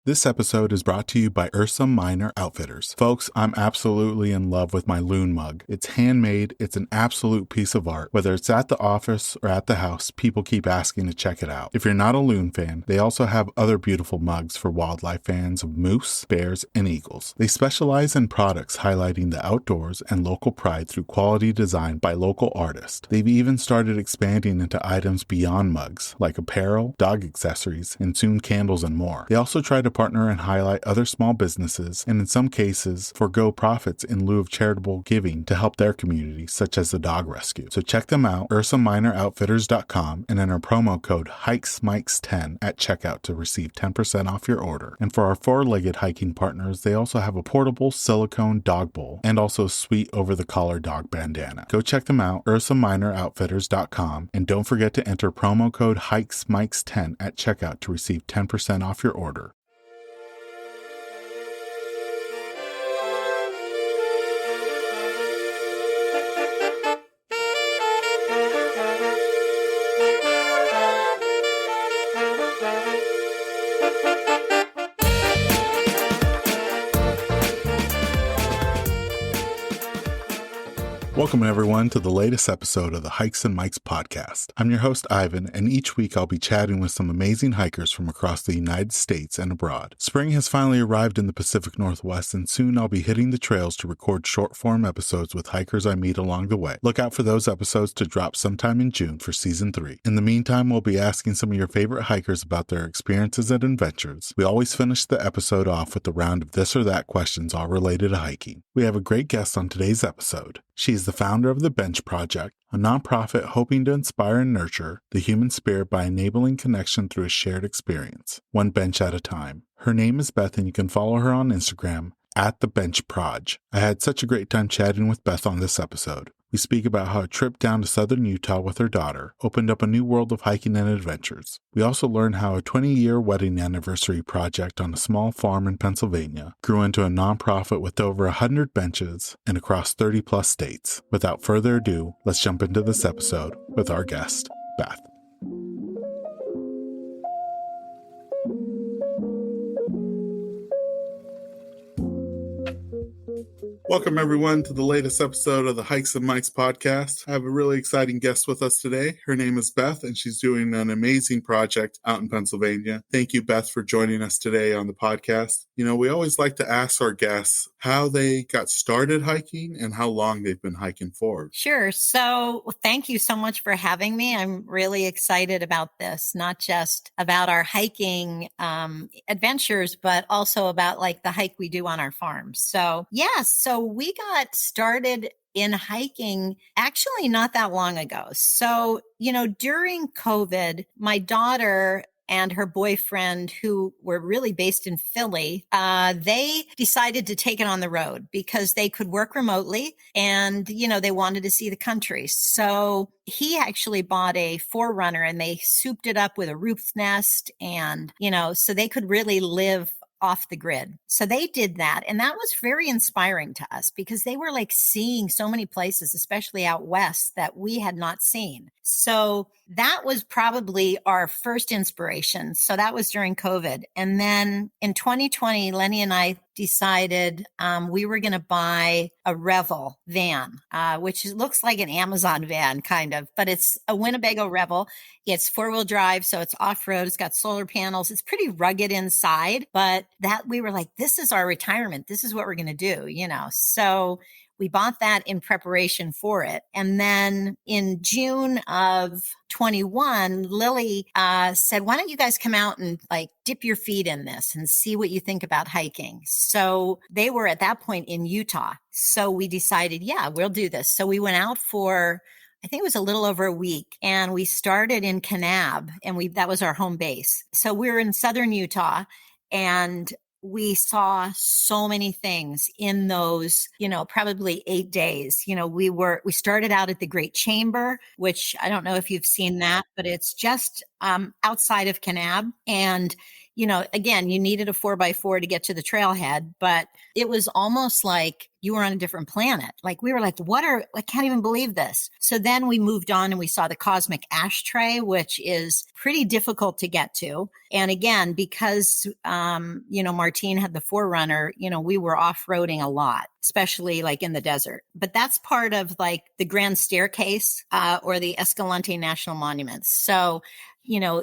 This episode is brought to you by Ursa Minor Outfitters. Folks, I'm absolutely in love with my loon mug. It's handmade, it's an absolute piece of art. Whether it's at the office or at the house, people keep asking to check it out. If you're not a loon fan, they also have other beautiful mugs for wildlife fans of moose, bears, and eagles. They specialize in products highlighting the outdoors and local pride through quality design by local artists. They've even started expanding into items beyond mugs, like apparel, dog accessories, and soon candles and more. They also try to partner and highlight other small businesses, and in some cases, forego profits in lieu of charitable giving to help their community, such as the dog rescue. So check them out, UrsaMinorOutfitters.com, and enter promo code HikesMikes10 at checkout to receive 10% off your order. And for our four-legged hiking partners, they also have a portable silicone dog bowl and also a sweet over-the-collar dog bandana. Go check them out, UrsaMinorOutfitters.com, and don't forget to enter promo code HikesMikes10 at checkout to receive 10% off your order. Welcome, everyone, to the latest episode of the Hikes and Mikes podcast. I'm your host, Ivan, and each week I'll be chatting with some amazing hikers from across the United States and abroad. Spring has finally arrived in the Pacific Northwest, and soon I'll be hitting the trails to record short-form episodes with hikers I meet along the way. Look out for those episodes to drop sometime in June for Season 3. In the meantime, we'll be asking some of your favorite hikers about their experiences and adventures. We always finish the episode off with a round of this or that questions all related to hiking. We have a great guest on today's episode. She is the founder of the Bench Project, a nonprofit hoping to inspire and nurture the human spirit by enabling connection through a shared experience, one bench at a time. Her name is Beth, and you can follow her on Instagram at the Bench Proj. I had such a great time chatting with Beth on this episode. We speak about how a trip down to southern Utah with her daughter opened up a new world of hiking and adventures. We also learn how a 20-year wedding anniversary project on a small farm in Pennsylvania grew into a nonprofit with over 100 benches and across 30-plus states. Without further ado, let's jump into this episode with our guest, Beth. Welcome, everyone, to the latest episode of the Hikes and Mikes podcast. I have a really exciting guest with us today. Her name is Beth, and she's doing an amazing project out in Pennsylvania. Thank you, Beth, for joining us today on the podcast. You know, we always like to ask our guests how they got started hiking and how long they've been hiking for. Sure. So thank you so much for having me. I'm really excited about this, not just about our hiking adventures, but also about like the hike we do on our farm. So so we got started in hiking actually not that long ago. So, you know, during COVID, my daughter and her boyfriend, who were really based in Philly, they decided to take it on the road because they could work remotely and, you know, they wanted to see the country. So he actually bought a 4Runner and they souped it up with a roof nest and, you know, so they could really live off the grid. So they did that. And that was very inspiring to us because they were like seeing so many places, especially out west, that we had not seen. So that was probably our first inspiration. So that was during COVID. And then in 2020, Lenny and I decided we were going to buy a Revel van, which looks like an Amazon van kind of, but it's a Winnebago Revel. It's 4-wheel drive, so it's off-road. It's got solar panels. It's pretty rugged inside, but that we were like, this is our retirement. This is what we're going to do, you know? So we bought that in preparation for it. And then in June of 21, Lily said, why don't you guys come out and like dip your feet in this and see what you think about hiking? So they were at that point in Utah. So we decided, yeah, we'll do this. So we went out for, I think it was a little over a week, and we started in Kanab, and that was our home base. So we were in southern Utah, and we saw so many things in those, you know, probably 8 days. You know, we started out at the Great Chamber, which I don't know if you've seen that, but it's just outside of Kanab. And again, you needed a 4x4 to get to the trailhead, but it was almost like you were on a different planet. Like we were like, I can't even believe this. So then we moved on and we saw the cosmic ashtray, which is pretty difficult to get to. And again, because, Martine had the Forerunner, we were off-roading a lot, especially like in the desert. But that's part of like the Grand Staircase or the Escalante National Monuments. So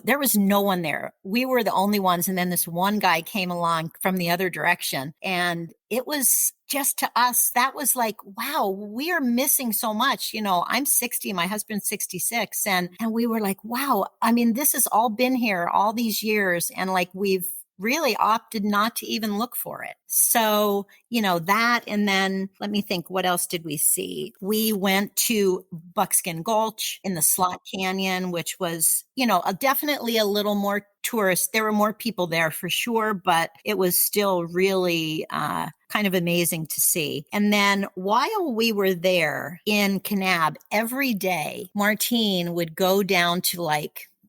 there was no one there. We were the only ones. And then this one guy came along from the other direction. And it was just to us, that was like, wow, we are missing so much. I'm 60, my husband's 66. And we were like, wow, I mean, this has all been here all these years. And like, we've really opted not to even look for it. So, that, and then let me think, what else did we see? We went to Buckskin Gulch in the Slot Canyon, which was, definitely a little more tourist. There were more people there for sure, but it was still really kind of amazing to see. And then while we were there in Kanab, every day, Martine would go down to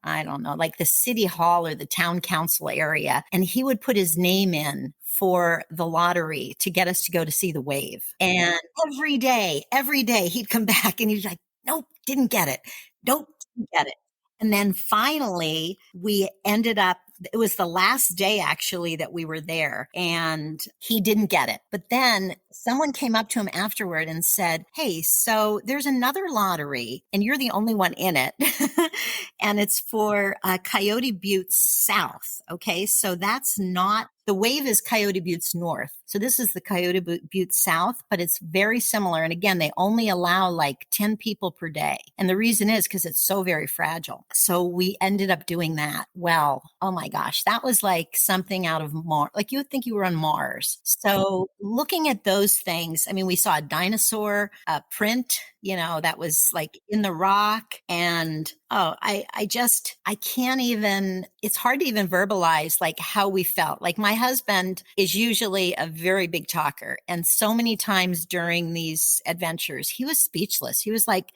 I don't know, like the city hall or the town council area. And he would put his name in for the lottery to get us to go to see the wave. And every day, he'd come back and he's like, nope, didn't get it. Nope, didn't get it. And then finally, we ended up, it was the last day actually that we were there and he didn't get it. But then someone came up to him afterward and said, hey, so there's another lottery and you're the only one in it. And it's for Coyote Butte South. Okay. So that's not, the wave is Coyote Butte's north. So this is the Coyote Butte South, but it's very similar. And again, they only allow like 10 people per day. And the reason is because it's so very fragile. So we ended up doing that. Well, oh my gosh, that was like something out of Mars. Like you would think you were on Mars. So looking at those things, I mean, we saw a dinosaur print, that was like in the rock. And I can't even, it's hard to even verbalize like how we felt. Like my husband is usually a very big talker. And so many times during these adventures, he was speechless. He was like,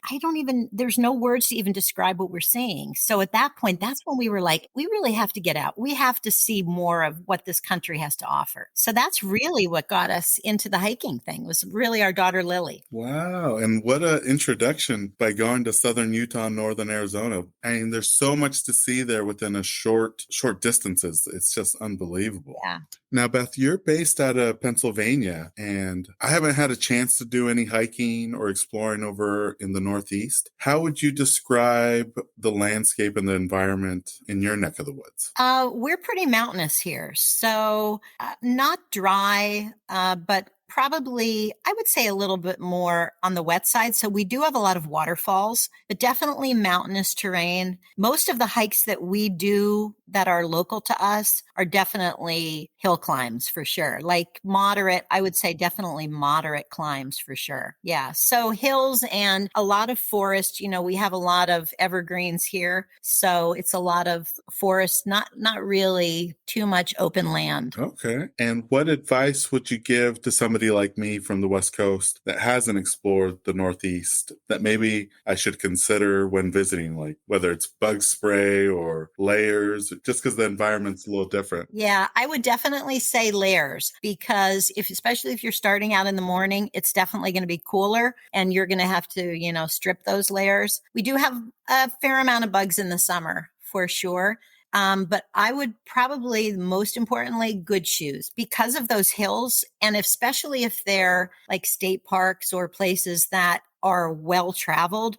there's no words to even describe what we're seeing. So at that point, that's when we were like, we really have to get out. We have to see more of what this country has to offer. So that's really what got us into the hiking thing, was really our daughter, Lily. Wow. And what an introduction by going to southern Utah, northern Arizona. I mean, there's so much to see there within a short distances. It's just unbelievable. Yeah. Now, Beth, you're based out of Pennsylvania, and I haven't had a chance to do any hiking or exploring over in the Northeast. How would you describe the landscape and the environment in your neck of the woods? We're pretty mountainous here. So not dry, but probably, I would say a little bit more on the wet side. So we do have a lot of waterfalls, but definitely mountainous terrain. Most of the hikes that we do that are local to us are definitely hill climbs for sure. Like moderate, I would say definitely moderate climbs for sure. Yeah. So hills and a lot of forest, we have a lot of evergreens here. So it's a lot of forest, not really too much open land. Okay. And what advice would you give to somebody like me from the West Coast that hasn't explored the Northeast that maybe I should consider when visiting, like whether it's bug spray or layers, just because the environment's a little different? Yeah, I would definitely say layers, because especially if you're starting out in the morning, it's definitely going to be cooler and you're going to have to, strip those layers. We do have a fair amount of bugs in the summer for sure. But I would probably, most importantly, good shoes because of those hills. And especially if they're like state parks or places that are well traveled,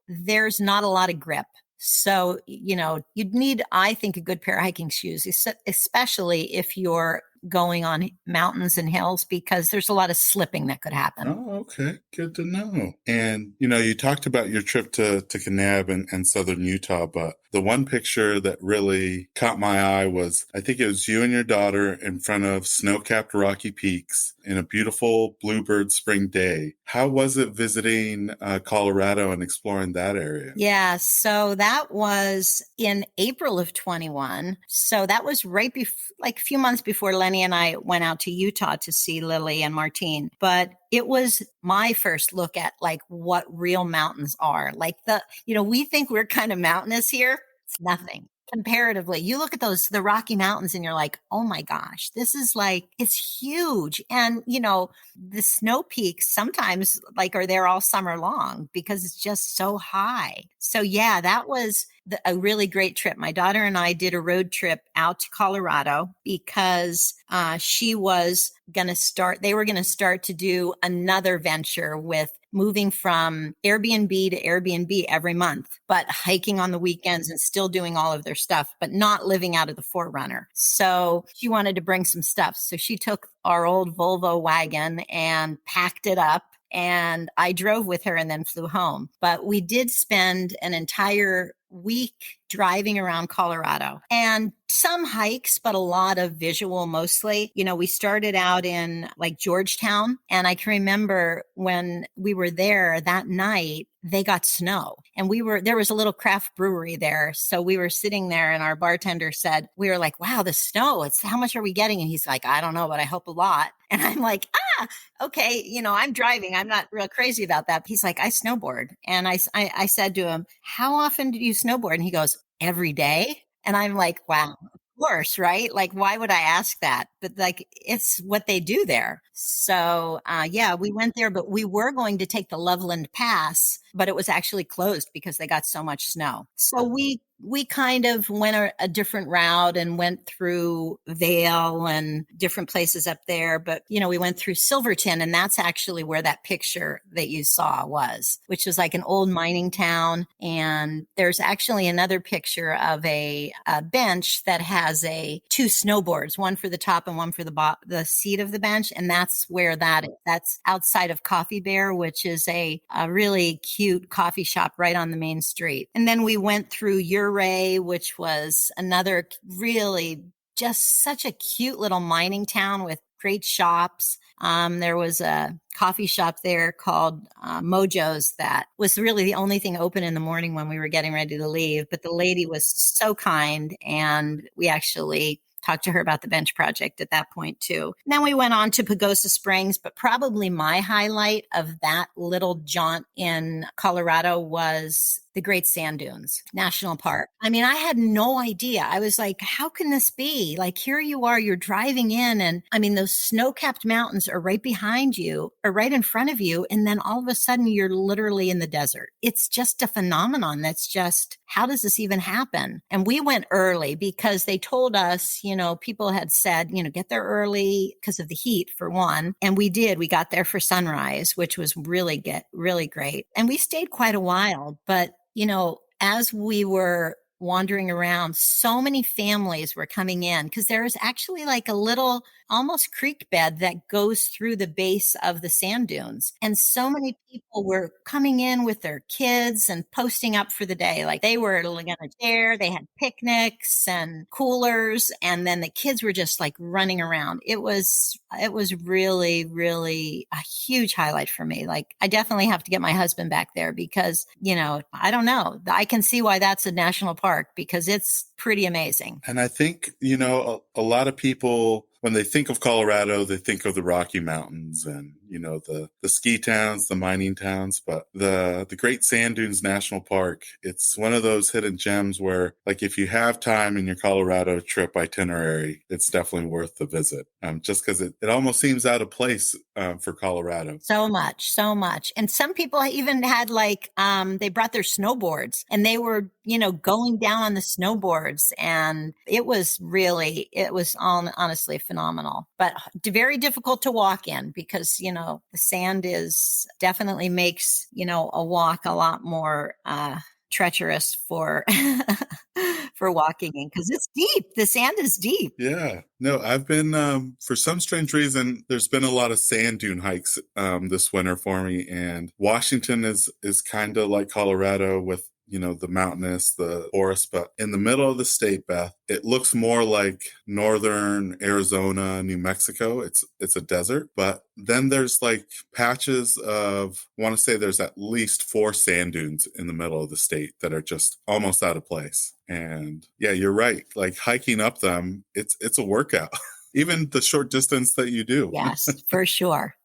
there's not a lot of grip. So, you'd need, I think, a good pair of hiking shoes, especially if you're going on mountains and hills, because there's a lot of slipping that could happen. Oh, okay. Good to know. And, you talked about your trip to Kanab and southern Utah, but the one picture that really caught my eye was, I think it was you and your daughter in front of snow-capped Rocky Peaks in a beautiful bluebird spring day. How was it visiting Colorado and exploring that area? Yeah, so that was in April of 21. So that was right before, like a few months before Lenny and I went out to Utah to see Lily and Martine. But it was my first look at like what real mountains are. Like we think we're kind of mountainous here. It's nothing. comparatively. You look at the Rocky Mountains and you're like, oh my gosh, this is like, it's huge. And, the snow peaks sometimes like are there all summer long because it's just so high. So yeah, that was a really great trip. My daughter and I did a road trip out to Colorado because they were going to start to do another venture with moving from Airbnb to Airbnb every month, but hiking on the weekends and still doing all of their stuff, but not living out of the Forerunner. So she wanted to bring some stuff. So she took our old Volvo wagon and packed it up. And I drove with her and then flew home. But we did spend an entire week driving around Colorado and some hikes, but a lot of visual mostly. We started out in like Georgetown. And I can remember when we were there that night, they got snow and there was a little craft brewery there. So we were sitting there and our bartender said, we were like, wow, the snow, how much are we getting? And he's like, I don't know, but I hope a lot. And I'm like, okay. I'm driving. I'm not real crazy about that. He's like, I snowboard. And I said to him, how often do you snowboard? And he goes, every day. And I'm like, wow, of course, right? Like, why would I ask that? But like, it's what they do there. So, yeah, we went there, but we were going to take the Loveland Pass, but it was actually closed because they got so much snow. So we kind of went a different route and went through Vail and different places up there. But, we went through Silverton, and that's actually where that picture that you saw was, which was like an old mining town. And there's actually another picture of a bench that has two snowboards, one for the top and one for the seat of the bench. And that's where that is. That's outside of Coffee Bear, which is a really cute coffee shop right on the main street. And then we went through Ouray, which was another really just such a cute little mining town with great shops. There was a coffee shop there called Mojo's that was really the only thing open in the morning when we were getting ready to leave. But the lady was so kind, and we actually talked to her about the bench project at that point too. And then we went on to Pagosa Springs, but probably my highlight of that little jaunt in Colorado was the Great Sand Dunes National Park. I mean, I had no idea. I was like, how can this be? Like, here you are, you're driving in, and I mean, those snow-capped mountains are right behind you or right in front of you. And then all of a sudden you're literally in the desert. It's just a phenomenon. That's just, how does this even happen? And we went early because they told us, people had said, get there early because of the heat for one. And we did. We got there for sunrise, which was really great. And we stayed quite a while, but as we were wandering around, so many families were coming in because there's actually like a little almost creek bed that goes through the base of the sand dunes. And so many people were coming in with their kids and posting up for the day. Like they were going to share, they had picnics and coolers. And then the kids were just like running around. It was really, really a huge highlight for me. Like I definitely have to get my husband back there because, I don't know. I can see why that's a national park because it's pretty amazing. And I think, a lot of people, when they think of Colorado, they think of the Rocky Mountains and, the ski towns, the mining towns, but the Great Sand Dunes National Park, it's one of those hidden gems where, like, if you have time in your Colorado trip itinerary, it's definitely worth the visit. Just because it almost seems out of place for Colorado. So much. And some people even had they brought their snowboards and they were, going down on the snowboards. And it was honestly phenomenal, but very difficult to walk in because, the sand definitely makes, a walk a lot more treacherous for walking in because it's deep. The sand is deep. Yeah. No, I've been for some strange reason, there's been a lot of sand dune hikes this winter for me, and Washington is kind of like Colorado with the mountainous, the forest, but in the middle of the state, Beth, it looks more like northern Arizona, New Mexico. It's a desert, but then there's like patches of, I want to say there's at least 4 sand dunes in the middle of the state that are just almost out of place. And yeah, you're right. Like hiking up them, it's a workout. Even the short distance that you do. Yes, for sure.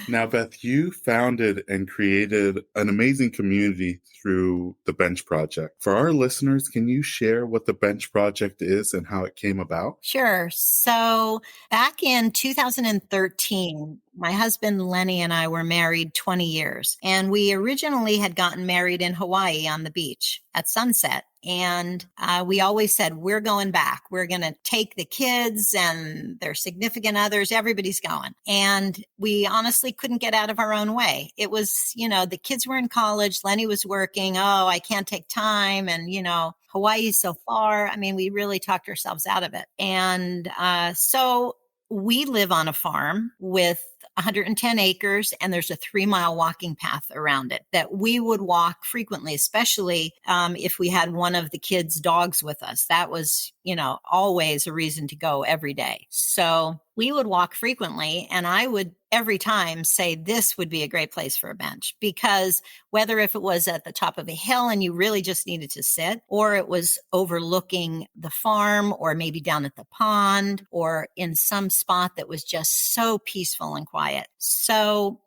Now, Beth, you founded and created an amazing community through the Bench Project. For our listeners, can you share what the Bench Project is and how it came about? Sure. So back in 2013, my husband Lenny and I were married 20 years, and we originally had gotten married in Hawaii on the beach at sunset. And we always said, we're going back. We're going to take the kids and their significant others. Everybody's going. And we honestly couldn't get out of our own way. It was, the kids were in college. Lenny was working. Oh, I can't take time. And, Hawaii's so far. I mean, we really talked ourselves out of it. And so we live on a farm with 110 acres, and there's a 3-mile walking path around it that we would walk frequently, especially if we had one of the kids' dogs with us. That was, always a reason to go every day. So we would walk frequently, and I would every time say this would be a great place for a bench, because whether if it was at the top of a hill and you really just needed to sit, or it was overlooking the farm, or maybe down at the pond, or in some spot that was just so peaceful and quiet. So,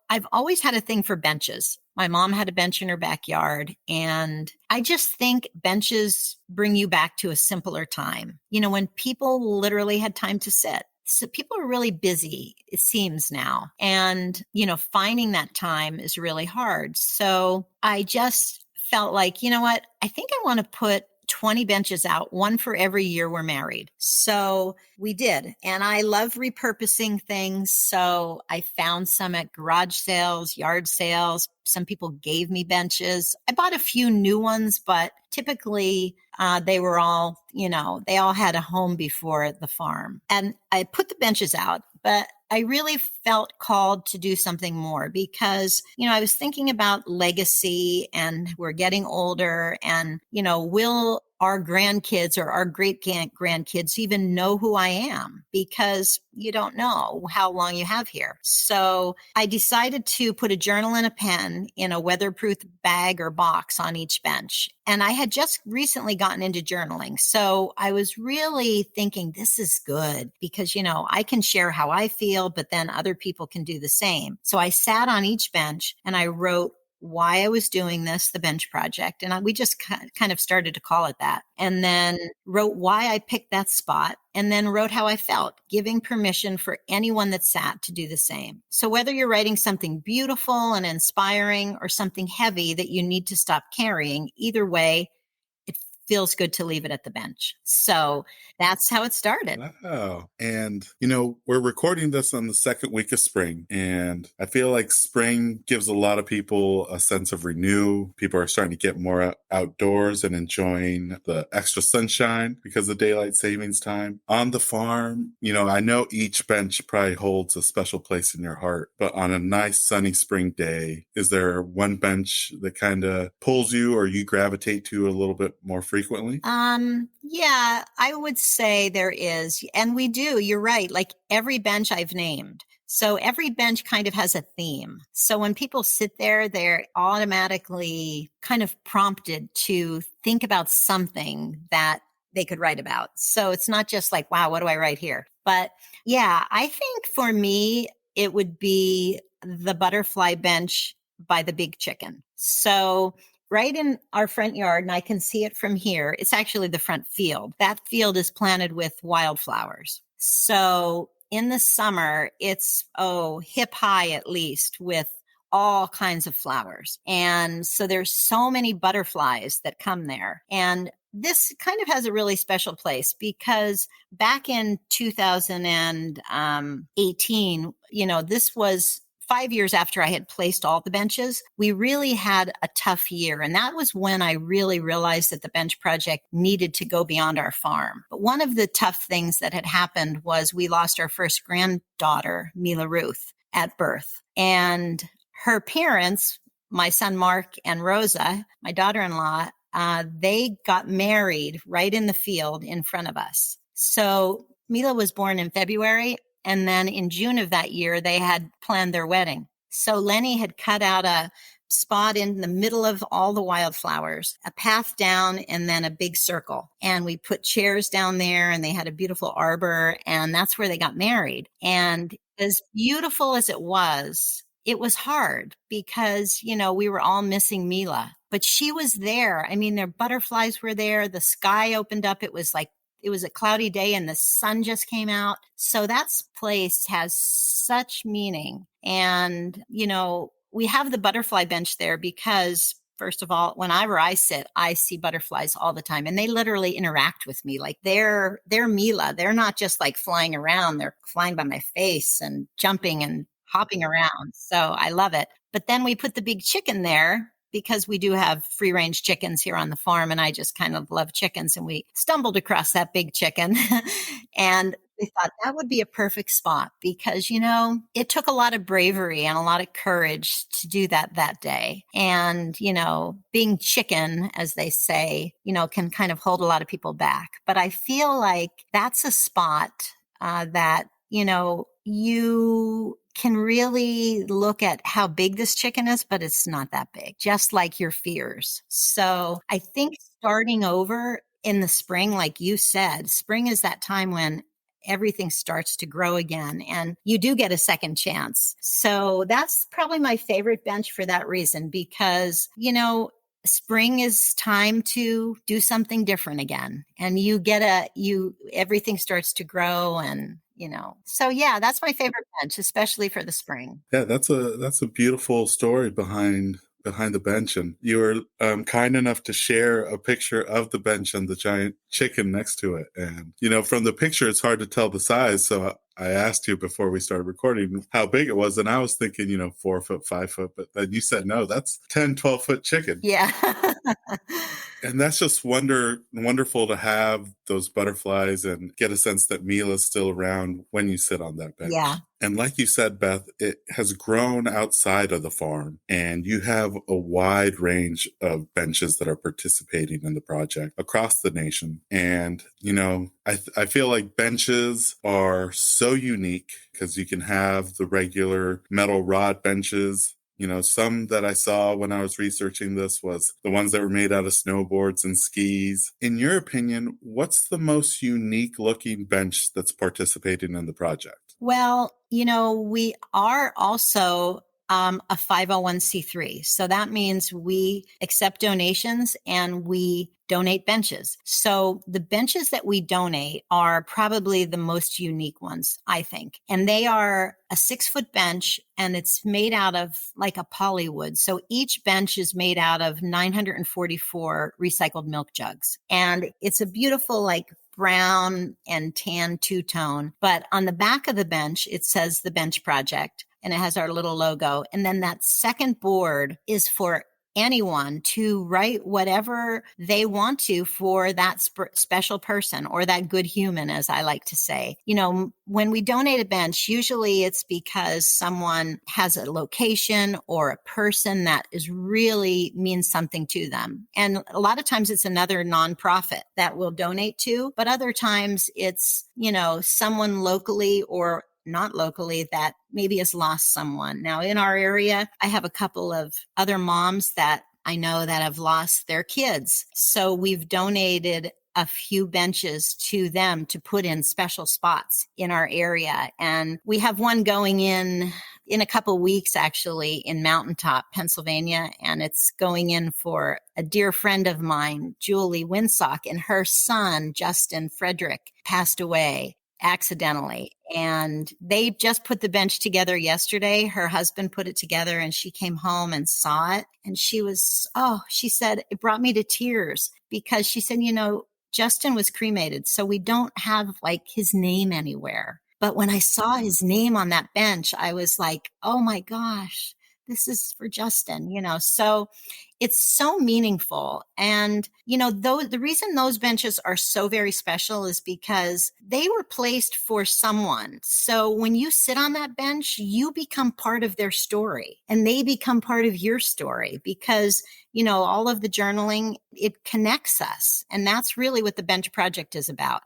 I've always had a thing for benches. My mom had a bench in her backyard, and I just think benches bring you back to a simpler time, when people literally had time to sit. So people are really busy, it seems now. And, finding that time is really hard. So I just felt like, what? I think I want to put 20 benches out, one for every year we're married. So we did. And I love repurposing things. So I found some at garage sales, yard sales. Some people gave me benches. I bought a few new ones, but typically they were all, they all had a home before the farm. And I put the benches out, but I really felt called to do something more because, I was thinking about legacy, and we're getting older, and, will our grandkids or our great grandkids even know who I am? Because you don't know how long you have here. So I decided to put a journal and a pen in a weatherproof bag or box on each bench. And I had just recently gotten into journaling. So I was really thinking this is good because, I can share how I feel, but then other people can do the same. So I sat on each bench and I wrote why I was doing this, the Bench Project. And we just kind of started to call it that. And then wrote why I picked that spot, and then wrote how I felt, giving permission for anyone that sat to do the same. So whether you're writing something beautiful and inspiring or something heavy that you need to stop carrying, either way, it feels good to leave it at the bench. So that's how it started. Wow. And, we're recording this on the second week of spring. And I feel like spring gives a lot of people a sense of renew. People are starting to get more outdoors and enjoying the extra sunshine because of daylight savings time. On the farm, I know each bench probably holds a special place in your heart. But on a nice sunny spring day, is there one bench that kind of pulls you or you gravitate to a little bit more frequently? Yeah, I would say there is. And we do, you're right. Like every bench I've named. So every bench kind of has a theme. So when people sit there, they're automatically kind of prompted to think about something that they could write about. So it's not just like, wow, what do I write here? But yeah, I think for me, it would be the butterfly bench by the big chicken. So right in our front yard, and I can see it from here, it's actually the front field. That field is planted with wildflowers. So in the summer, it's, hip high at least with all kinds of flowers. And so there's so many butterflies that come there. And this kind of has a really special place because back in 2018, this was 5 years after I had placed all the benches. We really had a tough year. And that was when I really realized that the Bench Project needed to go beyond our farm. But one of the tough things that had happened was we lost our first granddaughter, Mila Ruth, at birth. And her parents, my son Mark and Rosa, my daughter-in-law, they got married right in the field in front of us. So Mila was born in February. And then in June of that year, they had planned their wedding. So Lenny had cut out a spot in the middle of all the wildflowers, a path down, and then a big circle. And we put chairs down there, and they had a beautiful arbor, and that's where they got married. And As beautiful as it was hard because, we were all missing Mila, but she was there. I mean, their butterflies were there. The sky opened up. It was a cloudy day and the sun just came out. So that place has such meaning. And, we have the butterfly bench there because, first of all, whenever I sit, I see butterflies all the time and they literally interact with me. Like they're Mila. They're not just like flying around. They're flying by my face and jumping and hopping around. So I love it. But then we put the big chicken there because we do have free range chickens here on the farm. And I just kind of love chickens. And we stumbled across that big chicken and we thought that would be a perfect spot because, it took a lot of bravery and a lot of courage to do that day. And, being chicken, as they say, can kind of hold a lot of people back. But I feel like that's a spot that, you can really look at how big this chicken is, but it's not that big, just like your fears. So I think starting over in the spring, like you said, spring is that time when everything starts to grow again and you do get a second chance. So that's probably my favorite bench for that reason, because, spring is time to do something different again. And everything starts to grow and, so yeah, that's my favorite bench, especially for the spring. Yeah, that's a beautiful story behind the bench, and you were kind enough to share a picture of the bench and the giant chicken next to it. And from the picture, it's hard to tell the size. So I asked you before we started recording how big it was, and I was thinking 4 foot, 5 foot, but then you said no, that's 10-12 foot chicken. Yeah. And that's just wonderful to have those butterflies and get a sense that Mila's still around when you sit on that bench. Yeah. And like you said, Beth, it has grown outside of the farm, and you have a wide range of benches that are participating in the project across the nation. And, I feel like benches are so unique because you can have the regular metal rod benches. Some that I saw when I was researching this was the ones that were made out of snowboards and skis. In your opinion, what's the most unique looking bench that's participating in the project? Well, we are also a 501c3. So that means we accept donations and we donate benches. So the benches that we donate are probably the most unique ones, I think. And they are a 6-foot bench and it's made out of like a polywood. So each bench is made out of 944 recycled milk jugs. And it's a beautiful, like, brown and tan two-tone. But on the back of the bench, it says the Bench Project and it has our little logo. And then that second board is for anyone to write whatever they want to for that special person or that good human, as I like to say. When we donate a bench, usually it's because someone has a location or a person that is really means something to them. And a lot of times it's another nonprofit that will donate to, but other times it's, someone locally or not locally that maybe has lost someone. Now in our area, I have a couple of other moms that I know that have lost their kids. So we've donated a few benches to them to put in special spots in our area. And we have one going in a couple weeks, actually, in Mountaintop, Pennsylvania. And it's going in for a dear friend of mine, Julie Winsock, and her son, Justin Frederick, passed away accidentally. And they just put the bench together yesterday. Her husband put it together and she came home and saw it. And she said, it brought me to tears because she said, Justin was cremated. So we don't have like his name anywhere. But when I saw his name on that bench, I was like, oh my gosh, this is for Justin, so it's so meaningful. And, the reason those benches are so very special is because they were placed for someone. So when you sit on that bench, you become part of their story and they become part of your story because, all of the journaling, it connects us. And that's really what the Bench Project is about.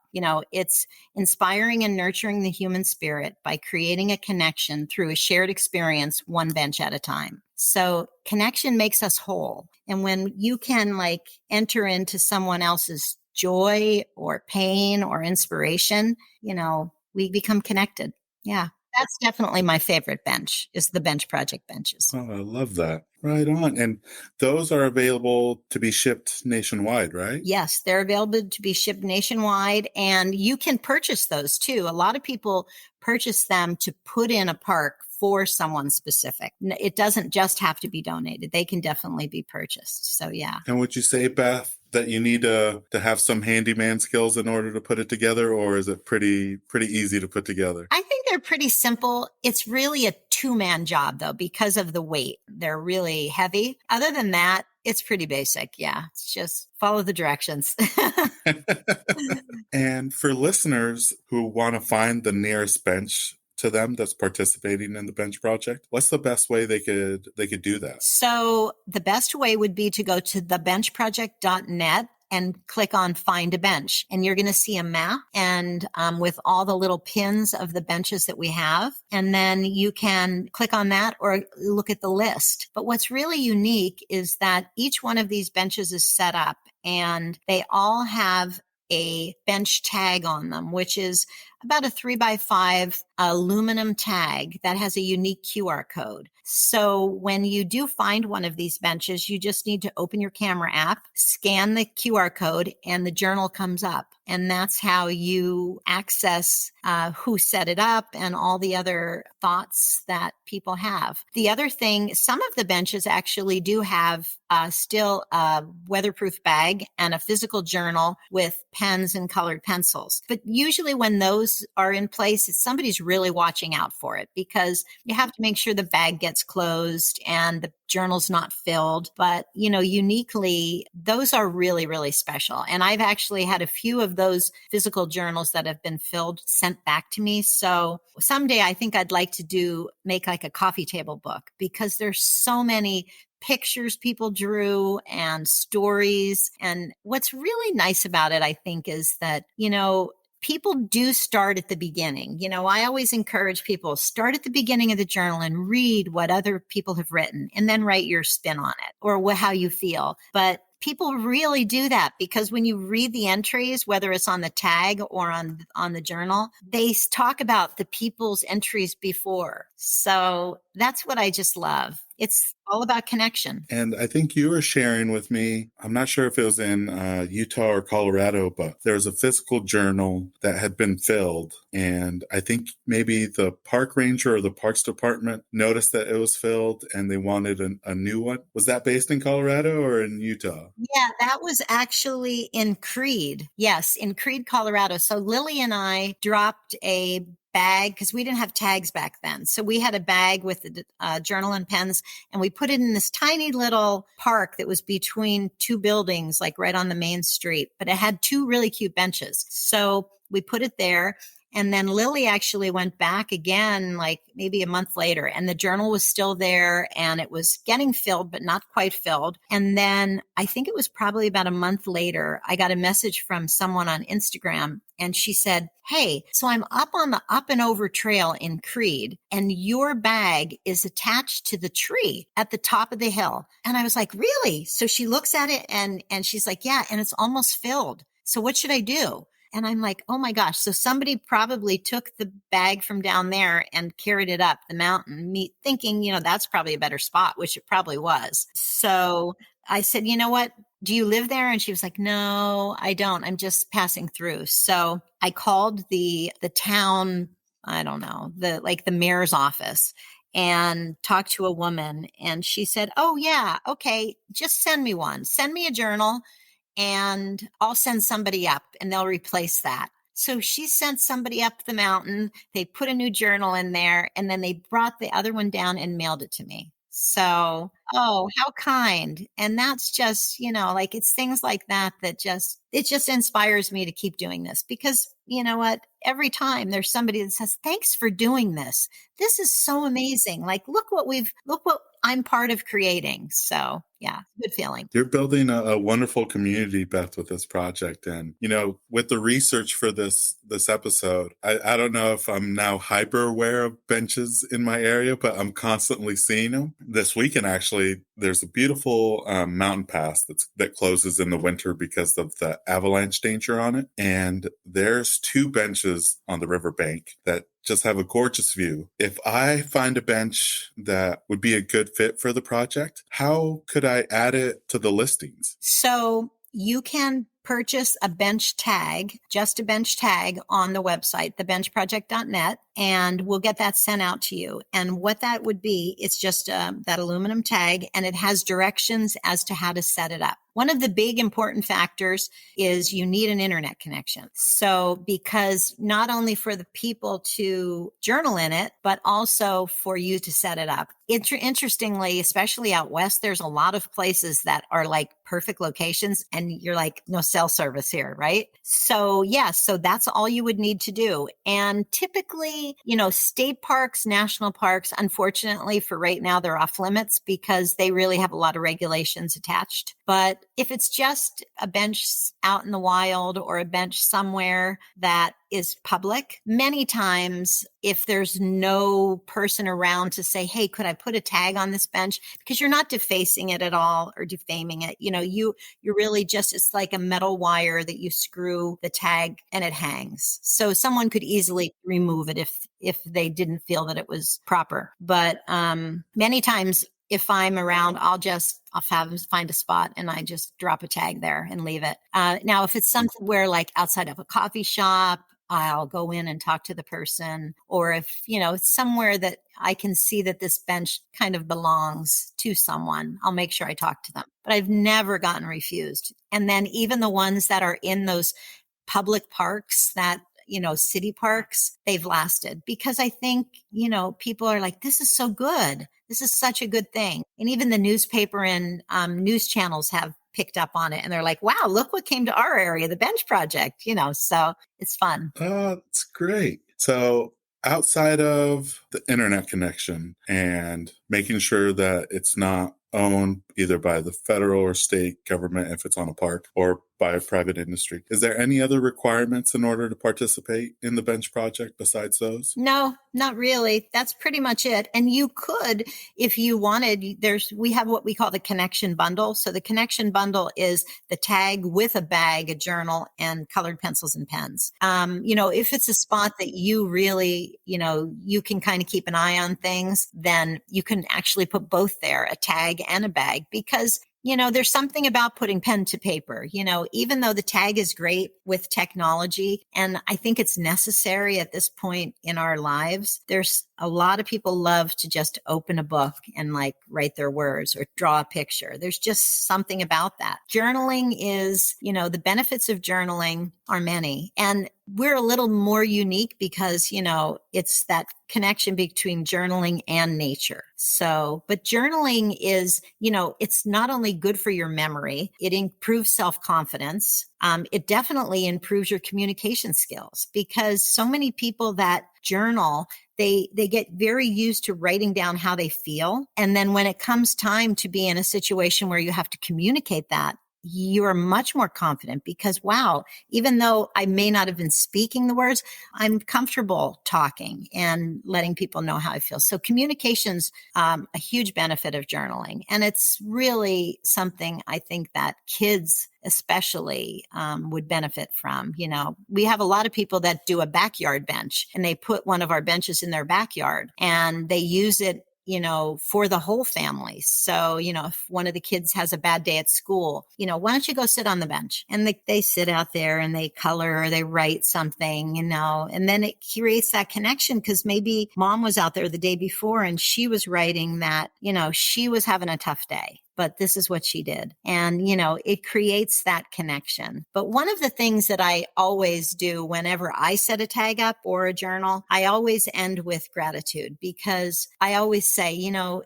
It's inspiring and nurturing the human spirit by creating a connection through a shared experience, one bench at a time. So connection makes us whole. And when you can enter into someone else's joy or pain or inspiration, we become connected. Yeah. That's definitely my favorite bench, is the bench project benches. Oh, I love that. Right on. And those are available to be shipped nationwide, right? Yes, they're available to be shipped nationwide, and you can purchase those too. A lot of people purchase them to put in a park for someone specific. It doesn't just have to be donated. They can definitely be purchased. So yeah. And would you say, Beth, that you need to have some handyman skills in order to put it together, or is it pretty easy to put together? I think they're pretty simple. It's really a two-man job though, because of the weight. They're really heavy. Other than that, it's pretty basic. Yeah. It's just follow the directions. And for listeners who want to find the nearest bench to them that's participating in the bench project, what's the best way they could do that? So the best way would be to go to thebenchproject.net and click on find a bench, and you're going to see a map and with all the little pins of the benches that we have. And then you can click on that or look at the list. But what's really unique is that each one of these benches is set up and they all have a bench tag on them, which is about a 3x5 aluminum tag that has a unique QR code. So when you do find one of these benches, you just need to open your camera app, scan the QR code, and the journal comes up. And that's how you access who set it up and all the other thoughts that people have. The other thing, some of the benches actually do have still a weatherproof bag and a physical journal with pens and colored pencils. But usually when those are in place, somebody's really watching out for it, because you have to make sure the bag gets closed and the journal's not filled. But, uniquely, those are really, really special. And I've actually had a few of those physical journals that have been filled sent back to me. So someday I think I'd like to make like a coffee table book, because there's so many pictures people drew and stories. And what's really nice about it, I think, is that, people do start at the beginning. I always encourage people, start at the beginning of the journal and read what other people have written and then write your spin on it or how you feel. But people really do that, because when you read the entries, whether it's on the tag or on the journal, they talk about the people's entries before. So that's what I just love. It's all about connection. And I think you were sharing with me, I'm not sure if it was in Utah or Colorado, but there was a physical journal that had been filled. And I think maybe the park ranger or the parks department noticed that it was filled and they wanted a new one. Was that based in Colorado or in Utah? Yeah, that was actually in Creed. Yes, in Creed, Colorado. So Lily and I dropped a bag, because we didn't have tags back then. So we had a bag with the journal and pens, and we put it in this tiny little park that was between two buildings, like right on the main street, but it had two really cute benches. So we put it there. And then Lily actually went back again, like maybe a month later, and the journal was still there and it was getting filled, but not quite filled. And then I think it was probably about a month later, I got a message from someone on Instagram, and she said, "Hey, so I'm up on the Up and Over Trail in Creed, and your bag is attached to the tree at the top of the hill." And I was like, "Really?" So she looks at it and she's like, "Yeah, and it's almost filled. So what should I do?" And I'm like, oh my gosh. So somebody probably took the bag from down there and carried it up the mountain, me thinking, that's probably a better spot, which it probably was. So I said, "You know what? Do you live there?" And she was like, "No, I don't. I'm just passing through." So I called the town, I don't know, the mayor's office, and talked to a woman. And she said, "Oh yeah, okay. Just send me one. Send me a journal, and I'll send somebody up and they'll replace that." So she sent somebody up the mountain. They put a new journal in there, and then they brought the other one down and mailed it to me. So, oh, how kind. And that's just, like, it's things like that it just inspires me to keep doing this, because you know what? Every time there's somebody that says, "Thanks for doing this. This is so amazing. Like, look what I'm part of creating." So yeah, good feeling. You're building a wonderful community, Beth, with this project. And, with the research for this episode, I don't know if I'm now hyper aware of benches in my area, but I'm constantly seeing them. This weekend, actually, there's a beautiful mountain pass that closes in the winter because of the avalanche danger on it. And there's two benches on the riverbank that just have a gorgeous view. If I find a bench that would be a good fit for the project, how could I add it to the listings? So you can purchase a bench tag, just a bench tag on the website, thebenchproject.net, and we'll get that sent out to you. And what that would be, it's just that aluminum tag, and it has directions as to how to set it up. One of the big important factors is you need an internet connection. So because not only for the people to journal in it, but also for you to set it up. Interestingly, especially out west, there's a lot of places that are like perfect locations and you're like, no cell service here, right? So yeah, so that's all you would need to do. And typically, state parks, national parks, unfortunately for right now, they're off limits because they really have a lot of regulations attached. But if it's just a bench out in the wild or a bench somewhere that is public, many times if there's no person around to say, hey, could I put a tag on this bench? Because you're not defacing it at all or defaming it. You're really just, it's like a metal wire that you screw the tag and it hangs. So someone could easily remove it if they didn't feel that it was proper. But many times if I'm around, I'll find a spot and I just drop a tag there and leave it. Now, if it's something where like outside of a coffee shop, I'll go in and talk to the person. Or if, it's somewhere that I can see that this bench kind of belongs to someone, I'll make sure I talk to them. But I've never gotten refused. And then even the ones that are in those public parks that, city parks, they've lasted because I think, people are like, this is so good. This is such a good thing. And even the newspaper and news channels have picked up on it and they're like, wow, look what came to our area, the bench project, so it's fun. Oh, that's great. So outside of the internet connection and making sure that it's not owned either by the federal or state government if it's on a park or by a private industry, is there any other requirements in order to participate in the bench project besides those? No, not really. That's pretty much it. And you could, if you wanted, we have what we call the connection bundle. So the connection bundle is the tag with a bag, a journal, and colored pencils and pens. If it's a spot that you really, you can kind of keep an eye on things, then you can actually put both there, a tag and a bag, because there's something about putting pen to paper, even though the tag is great with technology. And I think it's necessary at this point in our lives. There's a lot of people love to just open a book and like write their words or draw a picture. There's just something about that. Journaling is, the benefits of journaling are many. And we're a little more unique because, it's that connection between journaling and nature. So, but journaling is, it's not only good for your memory, it improves self-confidence. It definitely improves your communication skills because so many people that journal, they get very used to writing down how they feel. And then when it comes time to be in a situation where you have to communicate that, you are much more confident because, wow, even though I may not have been speaking the words, I'm comfortable talking and letting people know how I feel. So communication's a huge benefit of journaling. And it's really something I think that kids especially would benefit from. We have a lot of people that do a backyard bench and they put one of our benches in their backyard and they use it for the whole family. So, if one of the kids has a bad day at school, why don't you go sit on the bench? And they sit out there and they color or they write something, and then it creates that connection because maybe mom was out there the day before and she was writing that, she was having a tough day. But this is what she did. And, it creates that connection. But one of the things that I always do whenever I set a tag up or a journal, I always end with gratitude because I always say,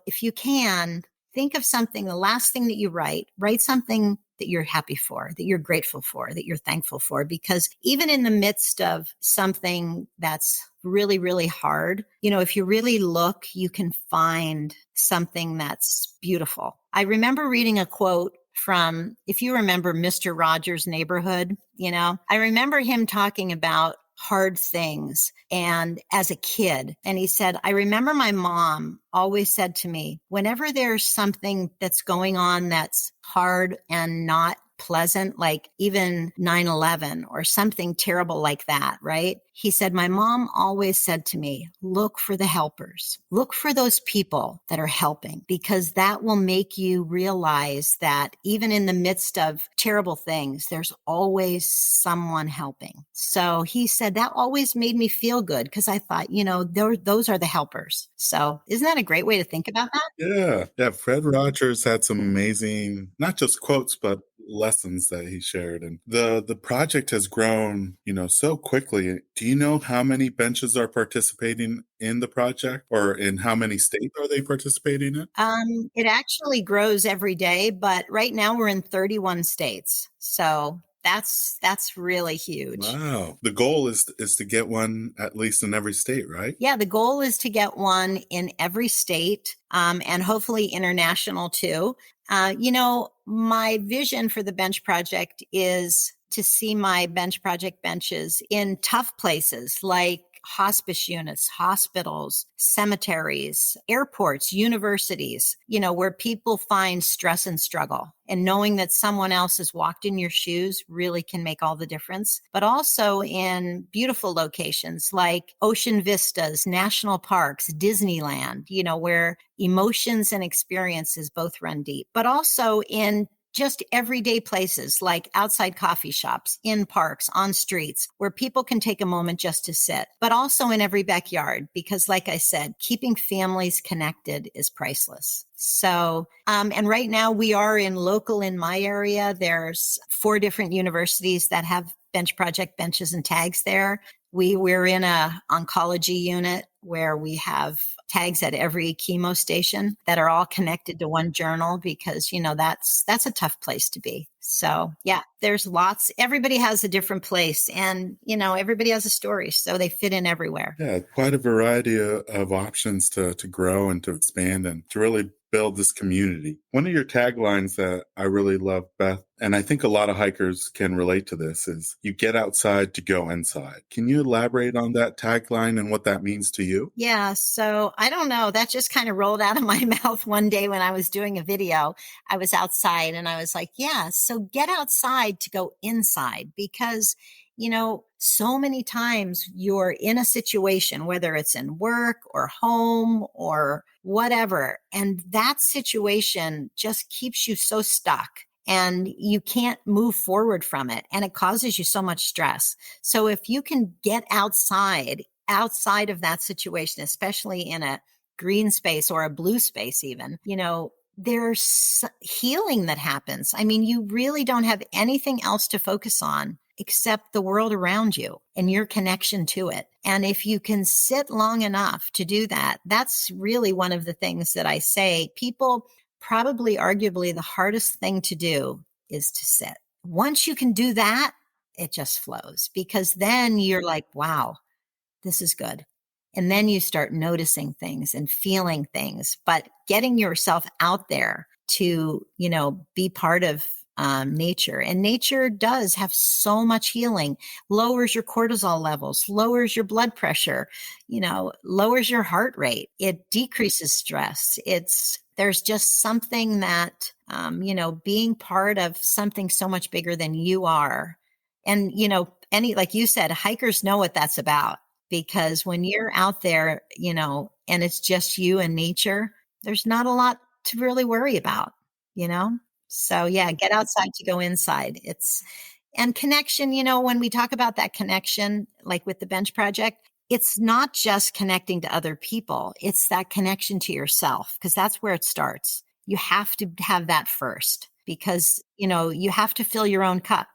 if you can, think of something, the last thing that you write something that you're happy for, that you're grateful for, that you're thankful for, because even in the midst of something that's really, really hard, if you really look, you can find something that's beautiful. I remember reading a quote from, if you remember Mr. Rogers' Neighborhood, I remember him talking about hard things and as a kid. And he said, I remember my mom always said to me, whenever there's something that's going on that's hard and not pleasant, like even 9/11 or something terrible like that, right? He said, my mom always said to me, look for the helpers, look for those people that are helping, because that will make you realize that even in the midst of terrible things, there's always someone helping. So he said that always made me feel good, because I thought, those are the helpers. So isn't that a great way to think about that? Yeah. Yeah. Fred Rogers had some amazing, not just quotes, but lessons that he shared. And the project has grown, so quickly. Do you know how many benches are participating in the project, or in how many states are they participating in? It actually grows every day, but right now we're in 31 states. So that's really huge. Wow. The goal is to get one at least in every state, right? Yeah, the goal is to get one in every state, and hopefully international too. My vision for the bench project is to see my bench project benches in tough places like hospice units, hospitals, cemeteries, airports, universities, where people find stress and struggle. And knowing that someone else has walked in your shoes really can make all the difference. But also in beautiful locations like ocean vistas, national parks, Disneyland, where emotions and experiences both run deep. But also in just everyday places like outside coffee shops, in parks, on streets, where people can take a moment just to sit, but also in every backyard, because like I said, keeping families connected is priceless. So, and right now we are in my area, there's 4 different universities that have bench project benches and tags there. We're in a oncology unit where we have tags at every chemo station that are all connected to one journal, because, that's a tough place to be. So yeah, there's lots, everybody has a different place, and, everybody has a story, so they fit in everywhere. Yeah, quite a variety of options to grow and to expand and to really build this community. One of your taglines that I really love, Beth, and I think a lot of hikers can relate to this, is you get outside to go inside. Can you elaborate on that tagline and what that means to you? Yeah, so I don't know. That just kind of rolled out of my mouth one day when I was doing a video. I was outside and I was like, yeah, so get outside to go inside, because so many times you're in a situation, whether it's in work or home or whatever, and that situation just keeps you so stuck and you can't move forward from it. And it causes you so much stress. So if you can get outside of that situation, especially in a green space or a blue space, even, there's healing that happens. I mean, you really don't have anything else to focus on except the world around you and your connection to it. And if you can sit long enough to do that, that's really one of the things that I say. People, probably arguably the hardest thing to do is to sit. Once you can do that, it just flows, because then you're like, wow, this is good. And then you start noticing things and feeling things, but getting yourself out there to, be part of nature. And nature does have so much healing, lowers your cortisol levels, lowers your blood pressure, lowers your heart rate. It decreases stress. There's just something that, being part of something so much bigger than you are. And, like you said, hikers know what that's about. Because when you're out there, and it's just you and nature, there's not a lot to really worry about, you know? So yeah, get outside to go inside. And connection, when we talk about that connection, like with the bench project, it's not just connecting to other people. It's that connection to yourself, because that's where it starts. You have to have that first, because, you have to fill your own cup.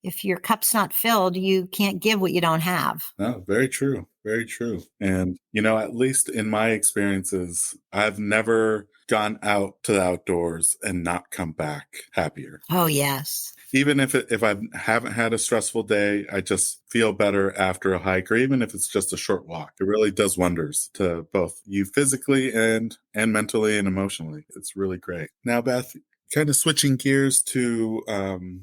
If your cup's not filled, you can't give what you don't have. No, very true. Very true. And, at least in my experiences, I've never gone out to the outdoors and not come back happier. Oh, yes. Even if I haven't had a stressful day, I just feel better after a hike, or even if it's just a short walk. It really does wonders to both you physically and mentally and emotionally. It's really great. Now, Beth, Kind of switching gears to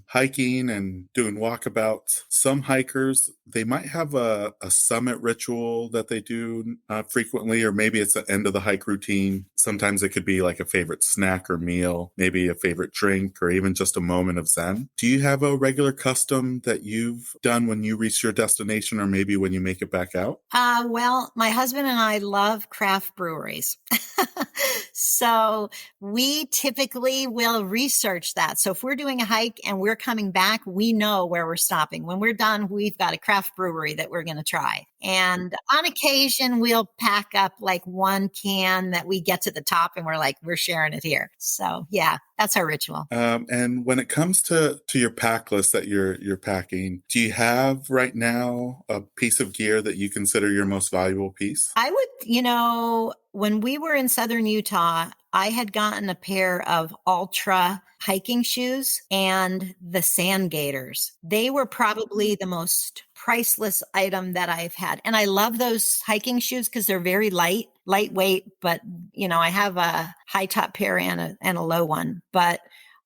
hiking and doing walkabouts. Some hikers, they might have a summit ritual that they do frequently, or maybe it's the end of the hike routine. Sometimes it could be like a favorite snack or meal, maybe a favorite drink, or even just a moment of zen. Do you have a regular custom that you've done when you reach your destination, or maybe when you make it back out? Well, my husband and I love craft breweries. So we typically will research that. So if we're doing a hike and we're coming back, we know where we're stopping. When we're done, we've got a craft brewery that we're going to try. And on occasion, we'll pack up like one can that we get to the top and we're like, we're sharing it here. So yeah, that's our ritual. And when it comes to your pack list that you're packing, do you have right now a piece of gear that you consider your most valuable piece? I would, when we were in southern Utah, I had gotten a pair of ultra hiking shoes and the sand gators. They were probably the most priceless item that I've had. And I love those hiking shoes because they're very lightweight, but I have a high top pair and a low one, but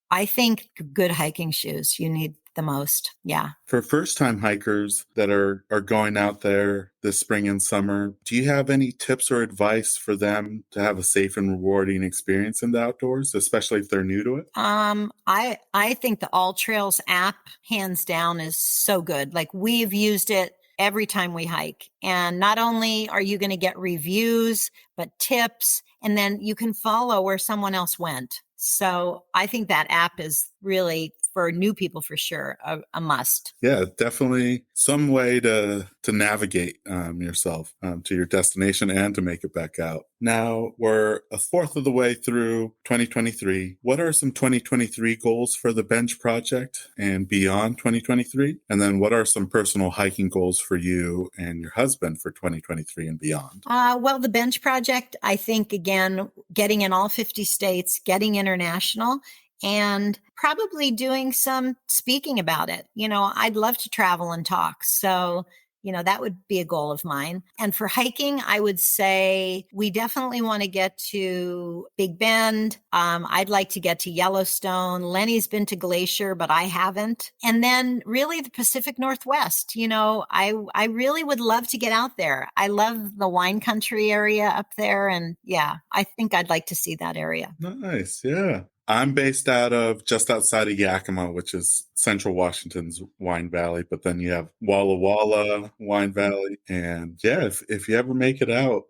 I think good hiking shoes you need the most. Yeah. For first-time hikers that are going out there this spring and summer, do you have any tips or advice for them to have a safe and rewarding experience in the outdoors, especially if they're new to it? I think the AllTrails app, hands down, is so good. Like, we've used it every time we hike. And not only are you going to get reviews, but tips, and then you can follow where someone else went. So I think that app is really, for new people for sure, a must. Yeah, definitely some way to navigate yourself to your destination and to make it back out. Now, we're a fourth of the way through 2023. What are some 2023 goals for the Bench Project and beyond 2023? And then what are some personal hiking goals for you and your husband for 2023 and beyond? Well, the Bench Project, I think, again, getting in all 50 states, getting international, and probably doing some speaking about it. I'd love to travel and talk. So, that would be a goal of mine. And for hiking, I would say we definitely want to get to Big Bend. I'd like to get to Yellowstone. Lenny's been to Glacier, but I haven't. And then really the Pacific Northwest. I really would love to get out there. I love the wine country area up there. And yeah, I think I'd like to see that area. Nice. Yeah. I'm based out of just outside of Yakima, which is central Washington's wine valley. But then you have Walla Walla wine valley. And yeah, if you ever make it out,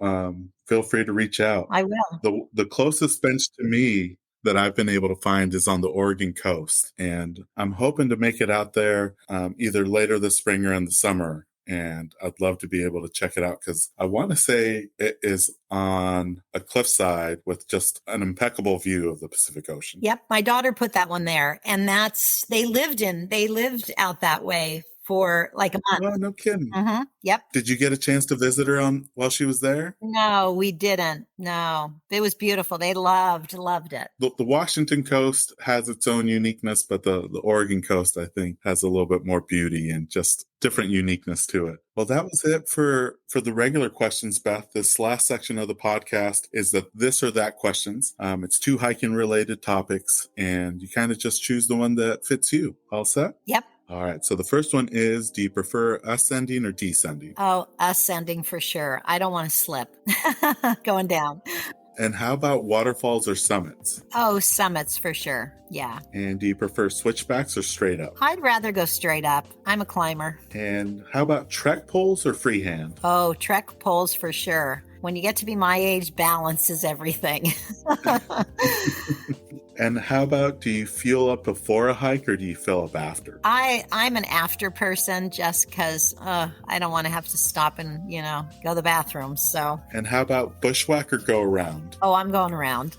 feel free to reach out. I will. The closest bench to me that I've been able to find is on the Oregon coast. And I'm hoping to make it out there either later this spring or in the summer. And I'd love to be able to check it out because I want to say it is on a cliffside with just an impeccable view of the Pacific Ocean. Yep. My daughter put that one there, and they lived out that way for like a month. Oh, no kidding. Mm-hmm. Yep. Did you get a chance to visit her while she was there? No, we didn't. No, it was beautiful. They loved it. The Washington coast has its own uniqueness, but the Oregon coast, I think, has a little bit more beauty and just different uniqueness to it. Well, that was it for the regular questions, Beth. This last section of the podcast is the this or that questions. It's 2 hiking related topics, and you kind of just choose the one that fits you. All set? Yep. All right. So the first one is, do you prefer ascending or descending? Oh, ascending for sure. I don't want to slip going down. And how about waterfalls or summits? Oh, summits for sure. Yeah. And do you prefer switchbacks or straight up? I'd rather go straight up. I'm a climber. And how about trek poles or freehand? Oh, trek poles for sure. When you get to be my age, balance is everything. And how about, do you fuel up before a hike or do you fill up after? I'm an after person just because I don't want to have to stop and, go to the bathroom. So. And how about bushwhack or go around? Oh, I'm going around.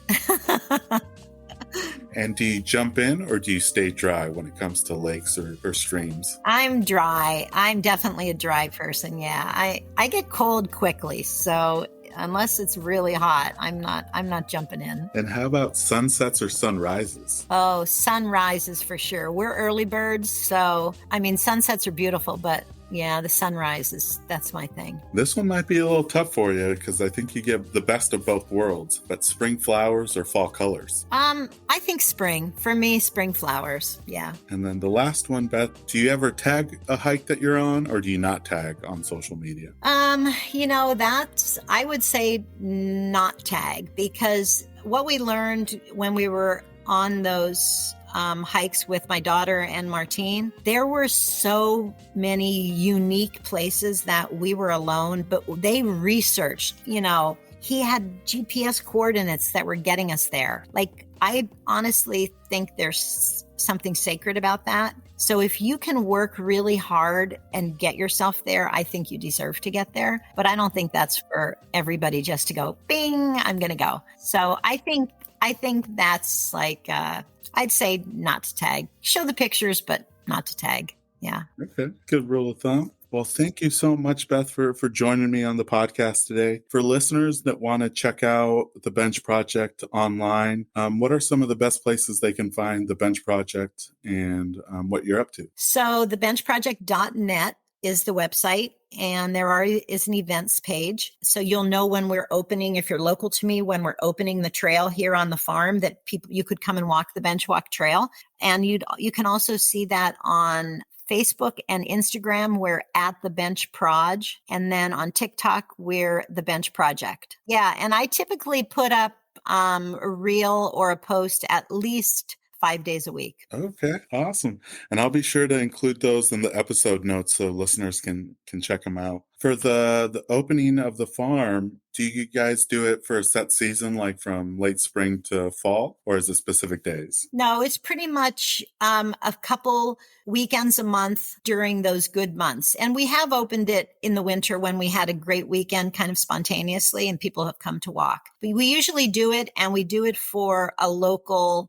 And do you jump in or do you stay dry when it comes to lakes or streams? I'm dry. I'm definitely a dry person. Yeah. I get cold quickly. So unless it's really hot, I'm not jumping in. And how about sunsets or sunrises? Oh, sunrises for sure. We're early birds. So, sunsets are beautiful, but Yeah, the sunrise that's my thing. This one might be a little tough for you because I think you get the best of both worlds, but spring flowers or fall colors? I think spring. For me, spring flowers. Yeah. And then the last one, Beth, do you ever tag a hike that you're on, or do you not tag on social media? That's, I would say not tag, because what we learned when we were on those hikes with my daughter and Martine, there were so many unique places that we were alone, but they researched, he had GPS coordinates that were getting us there. Like, I honestly think there's something sacred about that. So if you can work really hard and get yourself there, I think you deserve to get there. But I don't think that's for everybody just to go, bing, I'm going to go. So I think that's like, I'd say not to tag. Show the pictures, but not to tag. Yeah. Okay. Good rule of thumb. Well, thank you so much, Beth, for joining me on the podcast today. For listeners that want to check out the Bench Project online, what are some of the best places they can find the Bench Project and what you're up to? So thebenchproject.net is the website, and there is an events page. So you'll know when we're opening, if you're local to me, when we're opening the trail here on the farm, that you could come and walk the Bench Walk Trail. And you can also see that on Facebook and Instagram, we're at the Bench Proj. And then on TikTok, we're the Bench Project. Yeah. And I typically put up a reel or a post at least 5 days a week. Okay, awesome. And I'll be sure to include those in the episode notes so listeners can check them out. For the opening of the farm, do you guys do it for a set season, like from late spring to fall, or is it specific days? No, it's pretty much a couple weekends a month during those good months. And we have opened it in the winter when we had a great weekend kind of spontaneously and people have come to walk. We usually do it, and we do it for a local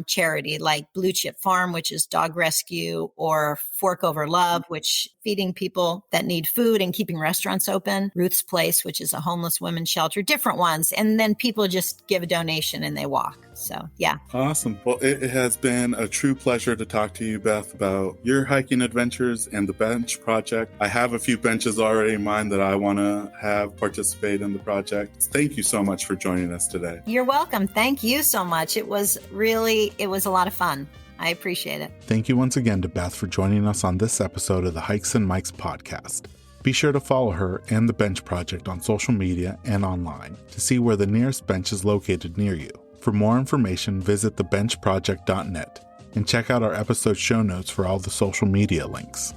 charity like Blue Chip Farm, which is dog rescue, or Fork Over Love, which feeding people that need food and keeping restaurants open, Ruth's Place, which is a homeless women's shelter, different ones. And then people just give a donation and they walk. So, yeah. Awesome. Well, it has been a true pleasure to talk to you, Beth, about your hiking adventures and the Bench Project. I have a few benches already in mind that I want to have participate in the project. Thank you so much for joining us today. You're welcome. Thank you so much. It was a lot of fun. I appreciate it. Thank you once again to Beth for joining us on this episode of the Hikes and Mikes podcast. Be sure to follow her and the Bench Project on social media and online to see where the nearest bench is located near you. For more information, visit thebenchproject.net and check out our episode show notes for all the social media links.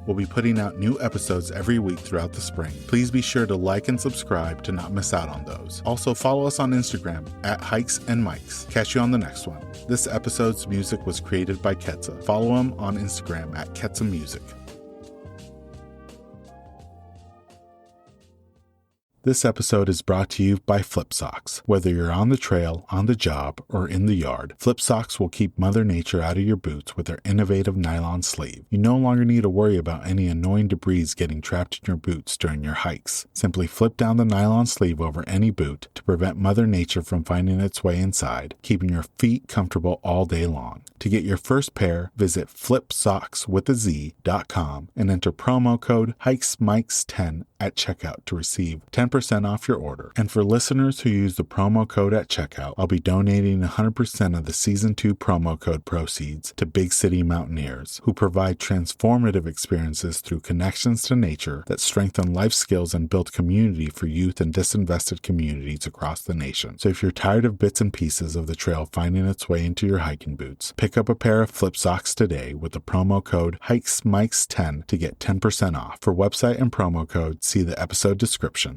We'll be putting out new episodes every week throughout the spring. Please be sure to like and subscribe to not miss out on those. Also, follow us on Instagram at Hikes and Mikes. Catch you on the next one. This episode's music was created by Ketza. Follow him on Instagram at Ketza Music. This episode is brought to you by Flip Socks. Whether you're on the trail, on the job, or in the yard, Flip Socks will keep Mother Nature out of your boots with their innovative nylon sleeve. You no longer need to worry about any annoying debris getting trapped in your boots during your hikes. Simply flip down the nylon sleeve over any boot to prevent Mother Nature from finding its way inside, keeping your feet comfortable all day long. To get your first pair, visit flipsockswithaz.com and enter promo code HikesMikes10 at checkout to receive 10% off your order. And for listeners who use the promo code at checkout, I'll be donating 100% of the Season 2 promo code proceeds to Big City Mountaineers, who provide transformative experiences through connections to nature that strengthen life skills and build community for youth in disinvested communities across the nation. So if you're tired of bits and pieces of the trail finding its way into your hiking boots, pick up a pair of Flip Socks today with the promo code HikesMikes10 to get 10% off. For website and promo code, see the episode description.